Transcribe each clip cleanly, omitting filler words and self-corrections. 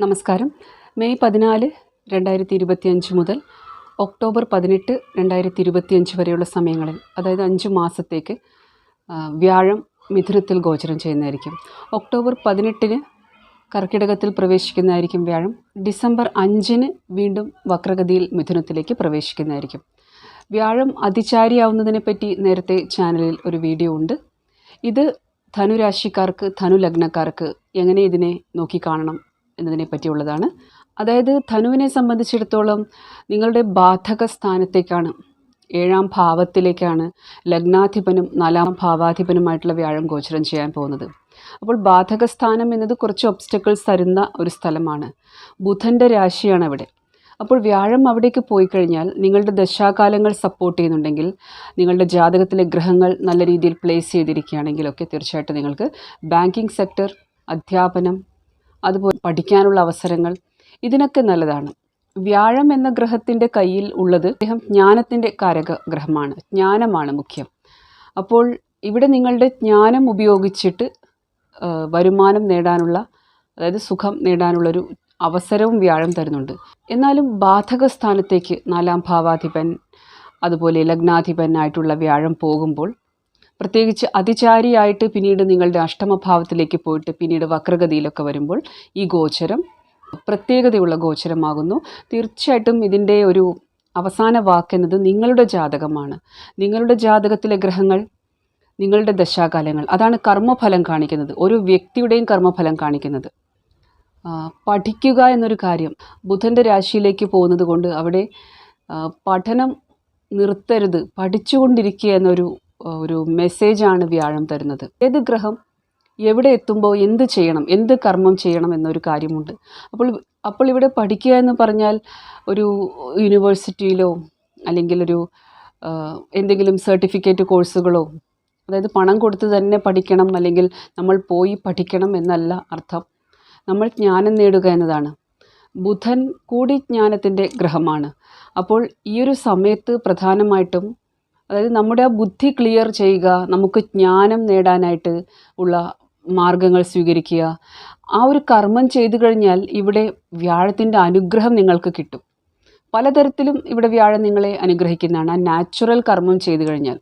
നമസ്കാരം. മെയ് 14, 2025 മുതൽ ഒക്ടോബർ 18, 2025 വരെയുള്ള സമയങ്ങളിൽ, അതായത് 5 മാസത്തേക്ക് വ്യാഴം മിഥുനത്തിൽ ഗോചരം ചെയ്യുന്നതായിരിക്കും. ഒക്ടോബർ 18 കർക്കിടകത്തിൽ പ്രവേശിക്കുന്നതായിരിക്കും വ്യാഴം. ഡിസംബർ 5 വീണ്ടും വക്രഗതിയിൽ മിഥുനത്തിലേക്ക് പ്രവേശിക്കുന്നതായിരിക്കും. വ്യാഴം അതിചാരിയാവുന്നതിനെപ്പറ്റി നേരത്തെ ചാനലിൽ ഒരു വീഡിയോ ഉണ്ട്. ഇത് ധനുരാശിക്കാർക്ക്, ധനുലഗ്നക്കാർക്ക് എങ്ങനെ ഇതിനെ നോക്കിക്കാണണം എന്നതിനെ പറ്റിയുള്ളതാണ്. അതായത് ധനുവിനെ സംബന്ധിച്ചിടത്തോളം നിങ്ങളുടെ ബാധക സ്ഥാനത്തേക്കാണ്, 7ാം ഭാവത്തിലേക്കാണ് ലഗ്നാധിപനും 4ാം ഭാവാധിപനുമായിട്ടുള്ള വ്യാഴം ഗോചരം ചെയ്യാൻ പോകുന്നത്. അപ്പോൾ ബാധക സ്ഥാനം എന്നത് കുറച്ച് ഒബ്സ്റ്റക്കിൾസ് തരുന്ന ഒരു സ്ഥലമാണ്. ബുധൻ്റെ രാശിയാണ് അവിടെ. അപ്പോൾ വ്യാഴം അവിടേക്ക് പോയി കഴിഞ്ഞാൽ നിങ്ങളുടെ ദശാകാലങ്ങൾ സപ്പോർട്ട് ചെയ്യുന്നുണ്ടെങ്കിൽ, നിങ്ങളുടെ ജാതകത്തിലെ ഗ്രഹങ്ങൾ നല്ല രീതിയിൽ പ്ലേസ് ചെയ്തിരിക്കുകയാണെങ്കിലൊക്കെ തീർച്ചയായിട്ടും നിങ്ങൾക്ക് ബാങ്കിങ് സെക്ടർ, അധ്യാപനം, അതുപോലെ പഠിക്കാനുള്ള അവസരങ്ങൾ, ഇതിനൊക്കെ നല്ലതാണ്. വ്യാഴം എന്ന ഗ്രഹത്തിൻ്റെ കയ്യിൽ ഉള്ളത് അദ്ദേഹം ജ്ഞാനത്തിൻ്റെ കാരക ഗ്രഹമാണ്. ജ്ഞാനമാണ് മുഖ്യം. അപ്പോൾ ഇവിടെ നിങ്ങളുടെ ജ്ഞാനം ഉപയോഗിച്ചിട്ട് വരുമാനം നേടാനുള്ള, അതായത് സുഖം നേടാനുള്ളൊരു അവസരവും വ്യാഴം തരുന്നുണ്ട്. എന്നാലും ബാധക സ്ഥാനത്തേക്ക് 4ാം ഭാവാധിപൻ, അതുപോലെ ലഗ്നാധിപനായിട്ടുള്ള വ്യാഴം പോകുമ്പോൾ, പ്രത്യേകിച്ച് അതിചാരിയായിട്ട് പിന്നീട് നിങ്ങളുടെ അഷ്ടമഭാവത്തിലേക്ക് പോയിട്ട് പിന്നീട് വക്രഗതിയിലൊക്കെ വരുമ്പോൾ ഈ ഗോചരം പ്രത്യേകതയുള്ള ഗോചരമാകുന്നു. തീർച്ചയായിട്ടും ഇതിൻ്റെ ഒരു അവസാന വാക്കെന്നത് നിങ്ങളുടെ ജാതകമാണ്. നിങ്ങളുടെ ജാതകത്തിലെ ഗ്രഹങ്ങൾ, നിങ്ങളുടെ ദശാകാലങ്ങൾ, അതാണ് കർമ്മഫലം കാണിക്കുന്നത്, ഒരു വ്യക്തിയുടെയും കർമ്മഫലം കാണിക്കുന്നത്. പഠിക്കുക എന്നൊരു കാര്യം ബുധൻ്റെ രാശിയിലേക്ക് പോകുന്നത് കൊണ്ട് അവിടെ പഠനം നിർത്തരുത്, പഠിച്ചുകൊണ്ടിരിക്കുക എന്നൊരു മെസ്സേജാണ് വ്യാഴം തരുന്നത്. ഏത് ഗ്രഹം എവിടെ എത്തുമ്പോൾ എന്ത് ചെയ്യണം, എന്ത് കർമ്മം ചെയ്യണം എന്നൊരു കാര്യമുണ്ട്. അപ്പോൾ ഇവിടെ പഠിക്കുക എന്ന് പറഞ്ഞാൽ ഒരു യൂണിവേഴ്സിറ്റിയിലോ അല്ലെങ്കിൽ ഒരു എന്തെങ്കിലും സർട്ടിഫിക്കറ്റ് കോഴ്സുകളോ, അതായത് പണം കൊടുത്ത് തന്നെ പഠിക്കണം അല്ലെങ്കിൽ നമ്മൾ പോയി പഠിക്കണം എന്നല്ല അർത്ഥം. നമ്മൾ ജ്ഞാനം നേടുക എന്നതാണ്. ബുധൻ കൂടി ജ്ഞാനത്തിൻ്റെ ഗ്രഹമാണ്. അപ്പോൾ ഈ ഒരു സമയത്ത് പ്രധാനമായിട്ടും, അതായത് നമ്മുടെ ആ ബുദ്ധി ക്ലിയർ ചെയ്യുക, നമുക്ക് ജ്ഞാനം നേടാനായിട്ട് ഉള്ള മാർഗങ്ങൾ സ്വീകരിക്കുക. ആ ഒരു കർമ്മം ചെയ്തു കഴിഞ്ഞാൽ ഇവിടെ വ്യാഴത്തിൻ്റെ അനുഗ്രഹം നിങ്ങൾക്ക് കിട്ടും. പലതരത്തിലും ഇവിടെ വ്യാഴം നിങ്ങളെ അനുഗ്രഹിക്കുന്നതാണ്. ആ നാച്ചുറൽ കർമ്മം ചെയ്തു കഴിഞ്ഞാൽ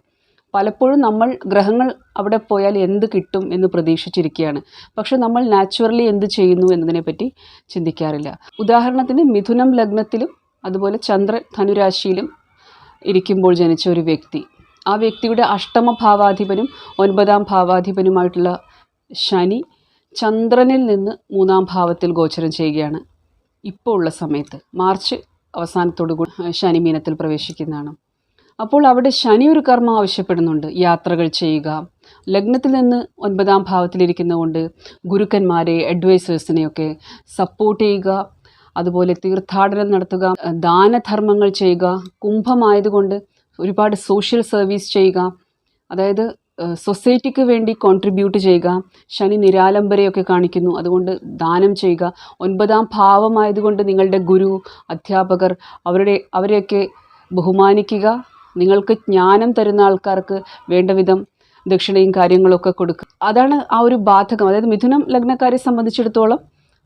പലപ്പോഴും നമ്മൾ ഗ്രഹങ്ങൾ അവിടെ പോയാൽ എന്ത് കിട്ടും എന്ന് പ്രതീക്ഷിച്ചിരിക്കുകയാണ്. പക്ഷെ നമ്മൾ നാച്ചുറലി എന്ത് ചെയ്യുന്നു എന്നതിനെപ്പറ്റി ചിന്തിക്കാറില്ല. ഉദാഹരണത്തിന് മിഥുനം ലഗ്നത്തിലും അതുപോലെ ചന്ദ്രൻ ധനുരാശിയിലും ഇരിക്കുമ്പോൾ ജനിച്ച ഒരു വ്യക്തി, ആ വ്യക്തിയുടെ അഷ്ടമഭാവാധിപനും 9ാം ഭാവാധിപനുമായിട്ടുള്ള ശനി ചന്ദ്രനിൽ നിന്ന് 3ാം ഭാവത്തിൽ ഗോചരം ചെയ്യുകയാണ്. ഇപ്പോൾ ഉള്ള സമയത്ത് മാർച്ച് അവസാനത്തോടുകൂടി ശനി മീനത്തിൽ പ്രവേശിക്കുന്നതാണ്. അപ്പോൾ അവിടെ ശനി ഒരു കർമ്മം ആവശ്യപ്പെടുന്നുണ്ട്, യാത്രകൾ ചെയ്യുക. ലഗ്നത്തിൽ നിന്ന് 9ാം ഭാവത്തിലിരിക്കുന്നതുകൊണ്ട് ഗുരുക്കന്മാരെ, അഡ്വൈസേഴ്സിനെയൊക്കെ സപ്പോർട്ട് ചെയ്യുക, അതുപോലെ തീർത്ഥാടനം നടത്തുക, ദാനധർമ്മങ്ങൾ ചെയ്യുക. കുംഭമായതുകൊണ്ട് ഒരുപാട് സോഷ്യൽ സർവീസ് ചെയ്യുക, അതായത് സൊസൈറ്റിക്ക് വേണ്ടി കോൺട്രിബ്യൂട്ട് ചെയ്യുക. ശനി നിരാലംബരെയൊക്കെ കാണിക്കുന്നു, അതുകൊണ്ട് ദാനം ചെയ്യുക. 9ാം ഭാവമായതുകൊണ്ട് നിങ്ങളുടെ ഗുരു, അധ്യാപകർ, അവരെയൊക്കെ ബഹുമാനിക്കുക. നിങ്ങൾക്ക് ജ്ഞാനം തരുന്ന ആൾക്കാർക്ക് വേണ്ട വിധം ദക്ഷിണയും കാര്യങ്ങളൊക്കെ കൊടുക്കുക. അതാണ് ആ ഒരു ബാധകം. അതായത് മിഥുനം ലഗ്നക്കാരെ സംബന്ധിച്ചിടത്തോളം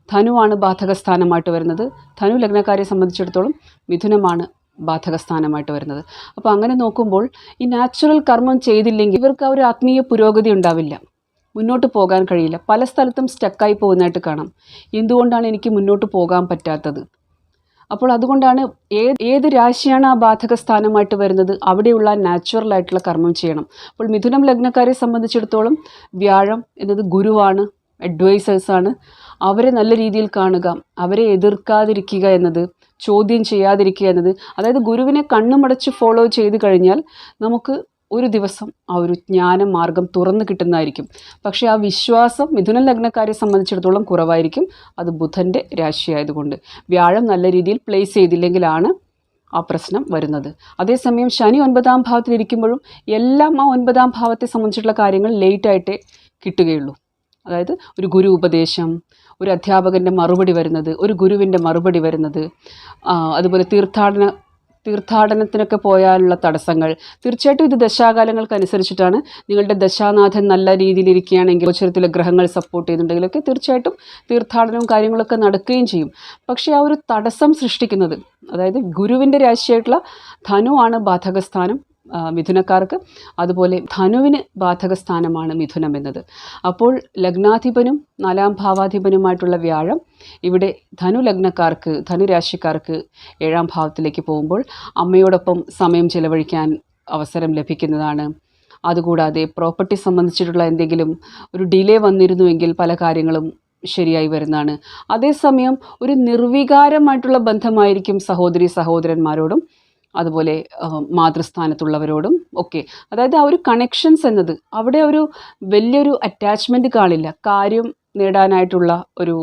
ധനുവാണ് ബാധകസ്ഥാനമായിട്ട് വരുന്നത്. ധനു ലഗ്നക്കാരെ സംബന്ധിച്ചിടത്തോളം മിഥുനമാണ് ബാധകസ്ഥാനമായിട്ട് വരുന്നത്. അപ്പോൾ അങ്ങനെ നോക്കുമ്പോൾ ഈ നാച്ചുറൽ കർമ്മം ചെയ്തില്ലെങ്കിൽ ഇവർക്ക് ആ ഒരു ആത്മീയ പുരോഗതി ഉണ്ടാവില്ല, മുന്നോട്ട് പോകാൻ കഴിയില്ല. പല സ്ഥലത്തും സ്റ്റക്കായി പോകുന്നതായിട്ട് കാണാം. എന്തുകൊണ്ടാണ് എനിക്ക് മുന്നോട്ട് പോകാൻ പറ്റാത്തത്? അപ്പോൾ അതുകൊണ്ടാണ് ഏത് രാശിയാണ് ആ ബാധക സ്ഥാനമായിട്ട് വരുന്നത് അവിടെയുള്ള നാച്ചുറലായിട്ടുള്ള കർമ്മം ചെയ്യണം. അപ്പോൾ മിഥുനം ലഗ്നക്കാരെ സംബന്ധിച്ചിടത്തോളം വ്യാഴം എന്നത് ഗുരുവാണ്, അഡ്വൈസേഴ്സാണ്. അവരെ നല്ല രീതിയിൽ കാണുക, അവരെ എതിർക്കാതിരിക്കുക എന്നത്, ചോദ്യം ചെയ്യാതിരിക്കുക എന്നത്, അതായത് ഗുരുവിനെ കണ്ണുമടച്ച് ഫോളോ ചെയ്ത് കഴിഞ്ഞാൽ നമുക്ക് ഒരു ദിവസം ആ ഒരു ജ്ഞാന മാർഗം തുറന്നു കിട്ടുന്നതായിരിക്കും. പക്ഷേ ആ വിശ്വാസം മിഥുന ലഗ്നക്കാരെ സംബന്ധിച്ചിടത്തോളം കുറവായിരിക്കും. അത് ബുധൻ്റെ രാശിയായതുകൊണ്ട് വ്യാഴം നല്ല രീതിയിൽ പ്ലേസ് ചെയ്തില്ലെങ്കിലാണ് ആ പ്രശ്നം വരുന്നത്. അതേസമയം ശനി 9ാം ഭാവത്തിലിരിക്കുമ്പോഴും എല്ലാം ആ 9ാം ഭാവത്തെ സംബന്ധിച്ചിട്ടുള്ള കാര്യങ്ങൾ ലേറ്റായിട്ടേ കിട്ടുകയുള്ളൂ. അതായത് ഒരു ഗുരു ഉപദേശം, ഒരു അധ്യാപകൻ്റെ മറുപടി വരുന്നത്, ഒരു ഗുരുവിൻ്റെ മറുപടി വരുന്നത്, അതുപോലെ തീർത്ഥാടന തീർത്ഥാടനത്തിനൊക്കെ പോയാലുള്ള തടസ്സങ്ങൾ, തീർച്ചയായിട്ടും ഇത് ദശാകാലങ്ങൾക്കനുസരിച്ചിട്ടാണ്. നിങ്ങളുടെ ദശാനാഥൻ നല്ല രീതിയിലിരിക്കുകയാണെങ്കിൽ, ഗോചരത്തിലെ ഗ്രഹങ്ങൾ സപ്പോർട്ട് ചെയ്യുന്നുണ്ടെങ്കിലൊക്കെ തീർച്ചയായിട്ടും തീർത്ഥാടനവും കാര്യങ്ങളൊക്കെ നടക്കുകയും ചെയ്യും. പക്ഷേ ആ ഒരു തടസ്സം സൃഷ്ടിക്കുന്നത്, അതായത് ഗുരുവിൻ്റെ രാശിയായിട്ടുള്ള ധനു ആണ് ബാധകസ്ഥാനം മിഥുനക്കാർക്ക്. അതുപോലെ ധനുവിന് ബാധകസ്ഥാനമാണ് മിഥുനം എന്നത്. അപ്പോൾ ലഗ്നാധിപനും 4ാം ഭാവാധിപനുമായിട്ടുള്ള വ്യാഴം ഇവിടെ ധനു ലഗ്നക്കാർക്ക്, ധനുരാശിക്കാർക്ക് 7ാം ഭാവത്തിലേക്ക് പോകുമ്പോൾ അമ്മയോടൊപ്പം സമയം ചിലവഴിക്കാൻ അവസരം ലഭിക്കുന്നതാണ്. അതുകൂടാതെ പ്രോപ്പർട്ടി സംബന്ധിച്ചിട്ടുള്ള എന്തെങ്കിലും ഒരു ഡിലേ വന്നിരുന്നുവെങ്കിൽ പല കാര്യങ്ങളും ശരിയായി വരുന്നതാണ്. അതേസമയം ഒരു നിർവികാരമായിട്ടുള്ള ബന്ധമായിരിക്കും സഹോദരി സഹോദരന്മാരോടും അതുപോലെ മാതൃസ്ഥാനത്തുള്ളവരോടും ഒക്കെ. അതായത് ആ ഒരു കണക്ഷൻസ് എന്നത് അവിടെ ഒരു വലിയൊരു അറ്റാച്ച്മെൻറ്റ് കാണില്ല, കാര്യം നേടാനായിട്ടുള്ള ഒരു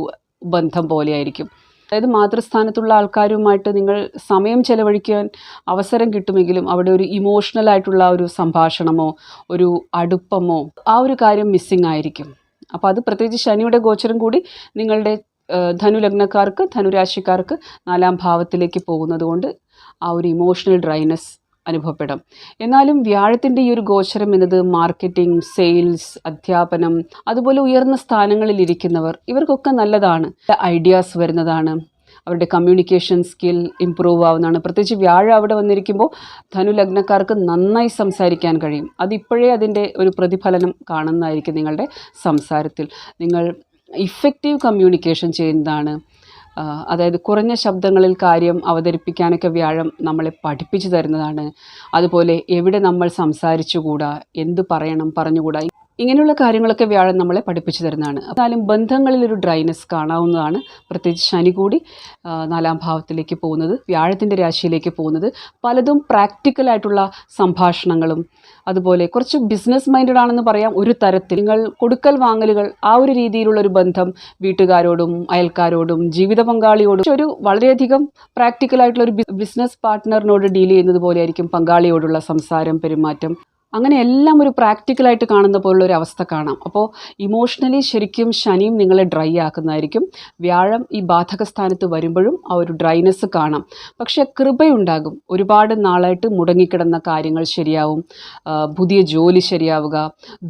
ബന്ധം പോലെയായിരിക്കും. അതായത് മാതൃസ്ഥാനത്തുള്ള ആൾക്കാരുമായിട്ട് നിങ്ങൾ സമയം ചെലവഴിക്കാൻ അവസരം കിട്ടുമെങ്കിലും അവിടെ ഒരു ഇമോഷണലായിട്ടുള്ള ഒരു സംഭാഷണമോ ഒരു അടുപ്പമോ ആ ഒരു കാര്യം മിസ്സിങ് ആയിരിക്കും. അപ്പോൾ അത് പ്രത്യേകിച്ച് ശനിയുടെ ഗോചരം കൂടി നിങ്ങളുടെ ധനുലഗ്നക്കാർക്ക്, ധനുരാശിക്കാർക്ക് 4ാം ഭാവത്തിലേക്ക് പോകുന്നത് കൊണ്ട് ആ ഒരു ഇമോഷണൽ ഡ്രൈനെസ് അനുഭവപ്പെടാം. എന്നാലും വ്യാഴത്തിൻ്റെ ഈ ഒരു ഗോചരം എന്നത് മാർക്കറ്റിംഗ്, സെയിൽസ്, അധ്യാപനം, അതുപോലെ ഉയർന്ന സ്ഥാനങ്ങളിൽ ഇരിക്കുന്നവർ, ഇവർക്കൊക്കെ നല്ലതാണ്. ഐഡിയാസ് വരുന്നതാണ്, അവരുടെ കമ്മ്യൂണിക്കേഷൻ സ്കിൽ ഇമ്പ്രൂവ് ആവുന്നതാണ്. പ്രത്യേകിച്ച് വ്യാഴം അവിടെ വന്നിരിക്കുമ്പോൾ ധനുലഗ്നക്കാർക്ക് നന്നായി സംസാരിക്കാൻ കഴിയും. അതിപ്പോഴേ അതിൻ്റെ ഒരു പ്രതിഫലനം കാണുന്നതായിരിക്കും നിങ്ങളുടെ സംസാരത്തിൽ. നിങ്ങൾ ഇഫക്റ്റീവ് കമ്മ്യൂണിക്കേഷൻ ചെയ്യുന്നതാണ്. അതായത് കുറഞ്ഞ ശബ്ദങ്ങളിൽ കാര്യം അവതരിപ്പിക്കാനൊക്കെ വ്യാഴം നമ്മളെ പഠിപ്പിച്ചു തരുന്നതാണ്. അതുപോലെ എവിടെ നമ്മൾ സംസാരിച്ചുകൂടാ, എന്ത് പറയണം, പറഞ്ഞുകൂടാ, ഇങ്ങനെയുള്ള കാര്യങ്ങളൊക്കെ വ്യാഴം നമ്മളെ പഠിപ്പിച്ചു തരുന്നതാണ്. എന്നാലും ബന്ധങ്ങളിലൊരു ഡ്രൈനെസ് കാണാവുന്നതാണ്. പ്രത്യേകിച്ച് ശനി കൂടി 4ാം ഭാവത്തിലേക്ക് പോകുന്നത്, വ്യാഴത്തിൻ്റെ രാശിയിലേക്ക് പോകുന്നത് പലതും പ്രാക്ടിക്കലായിട്ടുള്ള സംഭാഷണങ്ങളും അതുപോലെ കുറച്ച് ബിസിനസ് മൈൻഡഡ് ആണെന്ന് പറയാം. ഒരു തരത്തിൽ നിങ്ങൾ കൊടുക്കൽ വാങ്ങലുകൾ, ആ ഒരു രീതിയിലുള്ളൊരു ബന്ധം വീട്ടുകാരോടും അയൽക്കാരോടും ജീവിത പങ്കാളിയോടും ഒരു വളരെയധികം പ്രാക്ടിക്കലായിട്ടുള്ളൊരു ബിസിനസ് പാർട്ട്ണറിനോട് ഡീൽ ചെയ്യുന്നത് പോലെയായിരിക്കും പങ്കാളിയോടുള്ള സംസാരം, പെരുമാറ്റം. അങ്ങനെ എല്ലാം ഒരു പ്രാക്ടിക്കലായിട്ട് കാണുന്ന പോലുള്ള ഒരു അവസ്ഥ കാണാം. അപ്പോൾ ഇമോഷണലി ശരിക്കും ശനിയും നിങ്ങളെ ഡ്രൈ ആക്കുന്നതായിരിക്കും. വ്യാഴം ഈ ബാധക സ്ഥാനത്ത് വരുമ്പോഴും ആ ഒരു ഡ്രൈനെസ് കാണാം. പക്ഷേ കൃപയുണ്ടാകും. ഒരുപാട് നാളായിട്ട് മുടങ്ങിക്കിടന്ന കാര്യങ്ങൾ ശരിയാവും, പുതിയ ജോലി ശരിയാവുക,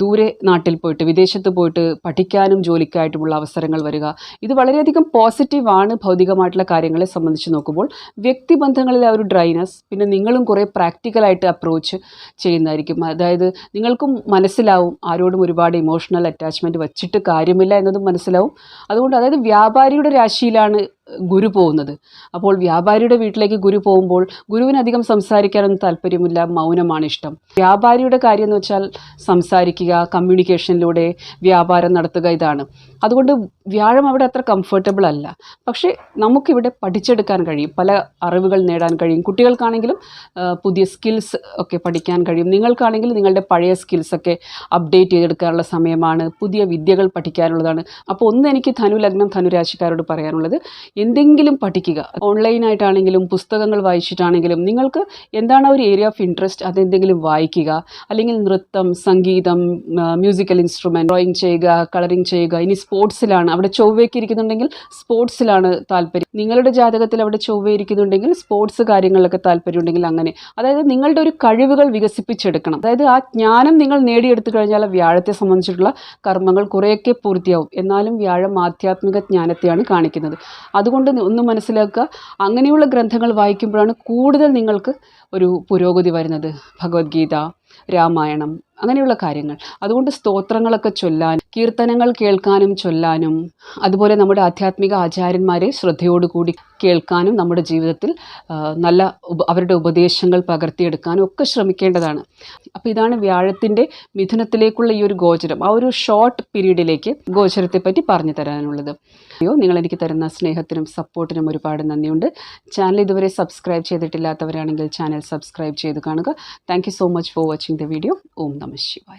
ദൂരെ നാട്ടിൽ പോയിട്ട് വിദേശത്ത് പോയിട്ട് പഠിക്കാനും ജോലിക്കായിട്ടുമുള്ള അവസരങ്ങൾ വരിക, ഇത് വളരെയധികം പോസിറ്റീവാണ് ഭൗതികമായിട്ടുള്ള കാര്യങ്ങളെ സംബന്ധിച്ച് നോക്കുമ്പോൾ. വ്യക്തിബന്ധങ്ങളിൽ ആ ഒരു ഡ്രൈനെസ്, പിന്നെ നിങ്ങളും കുറേ പ്രാക്ടിക്കലായിട്ട് അപ്രോച്ച് ചെയ്യുന്നതായിരിക്കും. അതായത് നിങ്ങൾക്കും മനസ്സിലാവും ആരോടും ഒരുപാട് ഇമോഷണൽ അറ്റാച്ച്മെൻറ്റ് വച്ചിട്ട് കാര്യമില്ല എന്നതും മനസ്സിലാവും. അതുകൊണ്ട് അതായത് വ്യാപാരിയുടെ രാശിയിലാണ് ഗുരു പോകുന്നത്. അപ്പോൾ വ്യാപാരിയുടെ വീട്ടിലേക്ക് ഗുരു പോകുമ്പോൾ ഗുരുവിന് അധികം സംസാരിക്കാനൊന്നും താല്പര്യമില്ല, മൗനമാണ് ഇഷ്ടം. വ്യാപാരിയുടെ കാര്യം എന്ന് വെച്ചാൽ സംസാരിക്കുക, കമ്മ്യൂണിക്കേഷനിലൂടെ വ്യാപാരം നടത്തുക, ഇതാണ്. അതുകൊണ്ട് വ്യാഴം അവിടെ അത്ര കംഫർട്ടബിൾ അല്ല. പക്ഷേ നമുക്കിവിടെ പഠിച്ചെടുക്കാൻ കഴിയും, പല അറിവുകൾ നേടാൻ കഴിയും. കുട്ടികൾക്കാണെങ്കിലും പുതിയ സ്കിൽസ് ഒക്കെ പഠിക്കാൻ കഴിയും. നിങ്ങൾക്കാണെങ്കിൽ നിങ്ങളുടെ പഴയ സ്കിൽസൊക്കെ അപ്ഡേറ്റ് ചെയ്തെടുക്കാനുള്ള സമയമാണ്, പുതിയ വിദ്യകൾ പഠിക്കാനുള്ളതാണ്. അപ്പോൾ ഒന്ന് എനിക്ക് ധനുലഗ്നം ധനുരാശിക്കാരോട് പറയാനുള്ളത്, എന്തെങ്കിലും പഠിക്കുക. ഓൺലൈനായിട്ടാണെങ്കിലും പുസ്തകങ്ങൾ വായിച്ചിട്ടാണെങ്കിലും നിങ്ങൾക്ക് എന്താണ് ഒരു ഏരിയ ഓഫ് ഇൻട്രസ്റ്റ് അതെന്തെങ്കിലും വായിക്കുക. അല്ലെങ്കിൽ നൃത്തം, സംഗീതം, മ്യൂസിക്കൽ ഇൻസ്ട്രുമെൻറ്റ്, ഡ്രോയിങ് ചെയ്യുക, കളറിങ് ചെയ്യുക. ഇനി സ്പോർട്സിലാണ്, അവിടെ ചൊവ്വയ്ക്ക് ഇരിക്കുന്നുണ്ടെങ്കിൽ സ്പോർട്സിലാണ് താല്പര്യം. നിങ്ങളുടെ ജാതകത്തിൽ അവിടെ ചൊവ്വ ഇരിക്കുന്നുണ്ടെങ്കിൽ സ്പോർട്സ് കാര്യങ്ങളിലൊക്കെ താല്പര്യമുണ്ടെങ്കിൽ അങ്ങനെ. അതായത് നിങ്ങളുടെ ഒരു കഴിവുകൾ വികസിപ്പിച്ചെടുക്കണം. അതായത് ആ ജ്ഞാനം നിങ്ങൾ നേടിയെടുത്തു കഴിഞ്ഞാൽ വ്യാഴത്തെ സംബന്ധിച്ചിട്ടുള്ള കർമ്മങ്ങൾ കുറേയൊക്കെ പൂർത്തിയാവും. എന്നാലും വ്യാഴം ആധ്യാത്മിക ജ്ഞാനത്തെയാണ് കാണിക്കുന്നത്. അതുകൊണ്ട് ഒന്ന് മനസ്സിലാക്കുക, അങ്ങനെയുള്ള ഗ്രന്ഥങ്ങൾ വായിക്കുമ്പോഴാണ് കൂടുതൽ നിങ്ങൾക്ക് ഒരു പുരോഗതി വരുന്നത്. ഭഗവത്ഗീത, രാമായണം, അങ്ങനെയുള്ള കാര്യങ്ങൾ. അതുകൊണ്ട് സ്തോത്രങ്ങളൊക്കെ ചൊല്ലാനും കീർത്തനങ്ങൾ കേൾക്കാനും ചൊല്ലാനും അതുപോലെ നമ്മുടെ ആധ്യാത്മിക ആചാര്യന്മാരെ ശ്രദ്ധയോടുകൂടി കേൾക്കാനും നമ്മുടെ ജീവിതത്തിൽ നല്ല അവരുടെ ഉപദേശങ്ങൾ പകർത്തിയെടുക്കാനും ഒക്കെ ശ്രമിക്കേണ്ടതാണ്. അപ്പോൾ ഇതാണ് വ്യാഴത്തിൻ്റെ മിഥുനത്തിലേക്കുള്ള ഈ ഒരു ഗോചരം, ആ ഒരു ഷോർട്ട് പീരീഡിലേക്ക് ഗോചരത്തെ പറ്റി പറഞ്ഞു തരാനുള്ളത്. നിങ്ങളെനിക്ക് തരുന്ന സ്നേഹത്തിനും സപ്പോർട്ടിനും ഒരുപാട് നന്ദിയുണ്ട്. ചാനൽ ഇതുവരെ സബ്സ്ക്രൈബ് ചെയ്തിട്ടില്ലാത്തവരാണെങ്കിൽ ചാനൽ സബ്സ്ക്രൈബ് ചെയ്ത് കാണുക. Thank you so much for watching the video. ഓം നമഃ ശിവായ.